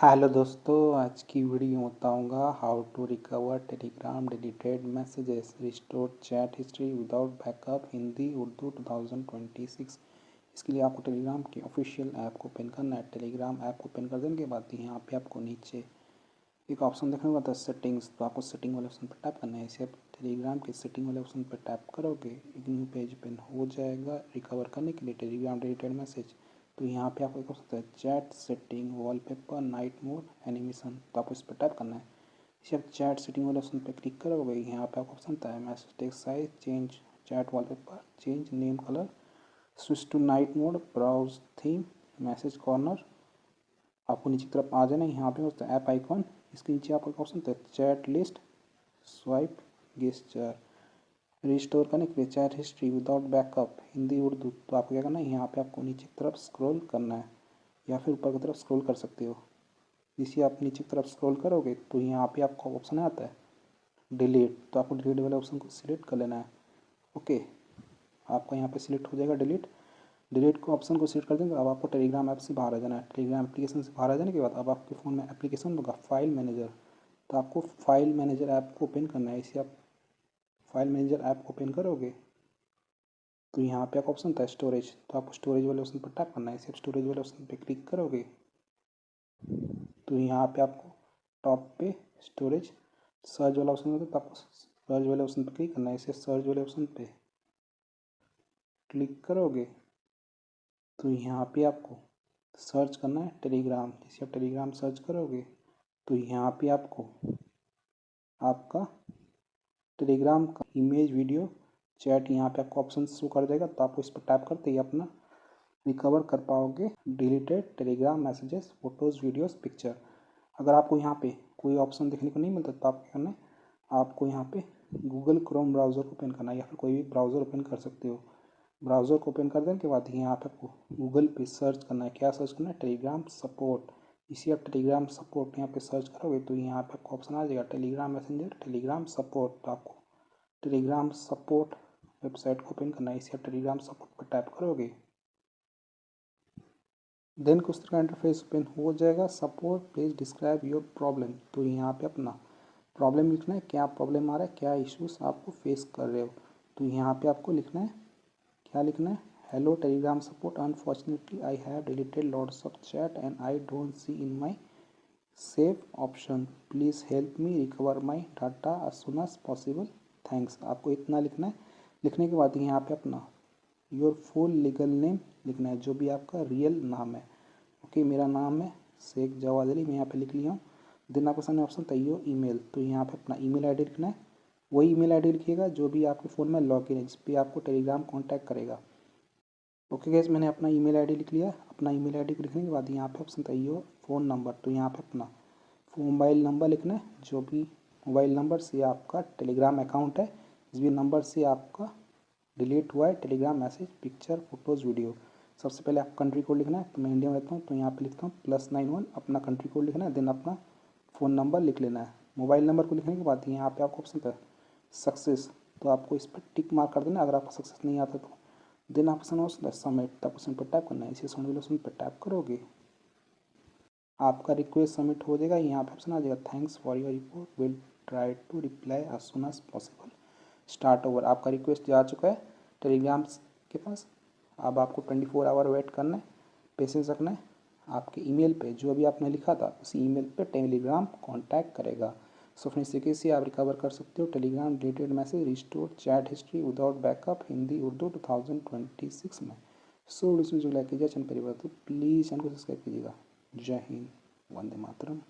Hello दोस्तों, आज की वीडियो में बताऊंगा how to recover Telegram deleted messages, restore chat history without backup, Hindi Urdu 2026। इसके लिए आपको टेलीग्राम की ऑफिशियल ऐप को ओपन करना है। टेलीग्राम ऐप को ओपन कर देने के बाद यहाँ पे आपको नीचे एक ऑप्शन देखने को आता है सेटिंग्स, तो आपको सेटिंग वाले ऑप्शन पर टैप करना है। इसे आप टेलीग्राम के सेटिंग वाले ऑप्शन पर टैप करोगे, एक न्यू पेज ओपन हो जाएगा रिकवर करने के लिए टेलीग्राम डिलीटेड मैसेज। तो यहाँ पे आपको एक ऑप्शन है chat setting, wallpaper, night mode, animation, तो आपको इस पर टैप करना है। इसे आप चैट सेटिंग वाले ऑप्शन पर क्लिक करोगे, यहाँ पे आपको ऑप्शन आता है message text size, change chat wallpaper, change name colour, switch to night mode, browse theme, message corner. आपको नीचे की तरफ आ जाना, यहाँ पे होता है ऐप आइकॉन, इसके नीचे आपको एक ऑप्शन होता है chat list, swipe gesture, restore करने के लिए chat history without backup, Hindi Urdu. तो आपको क्या करना है, यहाँ पे आपको नीचे की तरफ स्क्रॉल करना है या फिर ऊपर की तरफ स्क्रॉल कर सकते हो। इसी आप नीचे की तरफ स्क्रॉल करोगे तो यहाँ पे आपको ऑप्शन आता है डिलीट, तो आपको डिलीट वाले ऑप्शन को सिलेक्ट कर लेना है। ओके, आपका यहाँ पे सिलेक्ट हो जाएगा डिलीट। डिलीट को ऑप्शन को सिलेक्ट कर देंगे। अब आपको टेलीग्राम ऐप से बाहर आ जाना है। टेलीग्राम एप्लीकेशन से बाहर आ जाने के बाद अब आपके फ़ोन में एप्लीकेशन होगा फाइल मैनेजर, तो आपको फाइल मैनेजर ऐप को ओपन करना है। इसे आप फाइल मैनेजर ऐप को ओपन करोगे तो यहाँ पे आपका ऑप्शन था स्टोरेज, तो आपको स्टोरेज वाले ऑप्शन पर टैप करना है। इसे आप स्टोरेज वाले ऑप्शन पर क्लिक करोगे तो यहाँ पे आपको टॉप पे स्टोरेज सर्च वाला ऑप्शन होता है, तो आपको सर्च वाले ऑप्शन पर क्लिक करना है। इसे सर्च वाले ऑप्शन पे क्लिक करोगे तो यहाँ पे आपको सर्च करना है टेलीग्राम। जैसे आप टेलीग्राम सर्च करोगे तो यहाँ पे आपको आपका टेलीग्राम का इमेज, वीडियो, चैट यहाँ पे आपको ऑप्शन शो कर देगा, तो आपको इस पर टैप करते ही अपना रिकवर कर पाओगे deleted Telegram messages, photos, videos, picture. अगर आपको यहाँ पे कोई ऑप्शन देखने को नहीं मिलता तो आपको करना है, आपको यहाँ पे गूगल क्रोम ब्राउज़र को ओपन करना है या फिर कोई भी ब्राउज़र ओपन कर सकते हो। ब्राउज़र को ओपन कर देने के बाद यहाँ पे आपको गूगल पे सर्च करना है। क्या सर्च करना है? Telegram support. इसी आप टेलीग्राम सपोर्ट यहाँ पे सर्च करोगे तो यहाँ पे आपको ऑप्शन आ जाएगा टेलीग्राम मैसेंजर, टेलीग्राम सपोर्ट। तो आपको टेलीग्राम सपोर्ट वेबसाइट को ओपन करना है। इसे आप टेलीग्राम सपोर्ट पर टैप करोगे, देन कुछ तरह का इंटरफेस ओपन हो जाएगा। Support please describe your problem, तो यहाँ पे अपना प्रॉब्लम लिखना है, क्या प्रॉब्लम आ रहा है, क्या इश्यूज आपको फेस कर रहे हो। तो यहाँ पे आपको लिखना है, क्या लिखना है, hello Telegram support, unfortunately I have deleted lots of chat and I don't see in my save option, please help me recover my data as soon as possible, thanks. आपको इतना लिखना है। लिखने के बाद यहाँ पे अपना योर फुल लीगल नेम लिखना है, जो भी आपका रियल नाम है। ओके, मेरा नाम है शेख जवाद अली, मैं यहाँ पे लिख लिया हूँ। देन आपके सामने ऑप्शन था योर ईमेल, तो यहाँ पे अपना ईमेल आईडी लिखना है। वही ईमेल आईडी लिखिएगा जो भी आपके फ़ोन में लॉगिन है, जिस पे आपको टेलीग्राम कॉन्टैक्ट करेगा। ओके गैस, मैंने अपना ईमेल आईडी लिख लिया। अपना ईमेल आईडी को लिखने के बाद यहाँ पे ऑप्शन था योर फ़ोन नंबर, तो यहाँ पे अपना मोबाइल नंबर लिखना है, जो भी मोबाइल नंबर से आपका टेलीग्राम अकाउंट है, जिस भी नंबर से आपका डिलीट हुआ है Telegram message, picture, photos, video. सबसे पहले आप कंट्री कोड लिखना है, तो मैं इंडिया में रहता हूँ तो यहाँ पे लिखता हूँ +91, अपना कंट्री कोड लिखना है। देन अपना फ़ोन नंबर लिख लेना है। मोबाइल नंबर को लिखने के बाद यहाँ पे आपको ऑप्शन था सक्सेस, तो आपको इस पर टिक मार्क कर देना अगर आपको सक्सेस नहीं आता तो। देन आपका ऑप्शन है सबमिट, तो आपको ऑप्शन पर टैप करना है। इसी ऑप्शन पर टैप करोगे, आपका रिक्वेस्ट सबमिट हो जाएगा। यहाँ पे ऑप्शन आ जाएगा thanks for your report, will try to reply as soon as possible, start over. आपका रिक्वेस्ट जा चुका है टेलीग्राम के पास। अब आपको 24 आवर वेट करना है, पेशेंस रखना है। आपके ईमेल पे जो भी आपने लिखा था उसी ईमेल पे टेलीग्राम कांटेक्ट करेगा। सो फ्रेंड्स, तरीके से आप रिकवर कर सकते हो Telegram deleted message, restore chat history without backup, Hindi Urdu 2026 में। सो इसमें जो लाइक कीजिए चैनल परिवार, तो प्लीज़ चैनल को सब्सक्राइब कीजिएगा। जय हिंद, वंदे मातरम।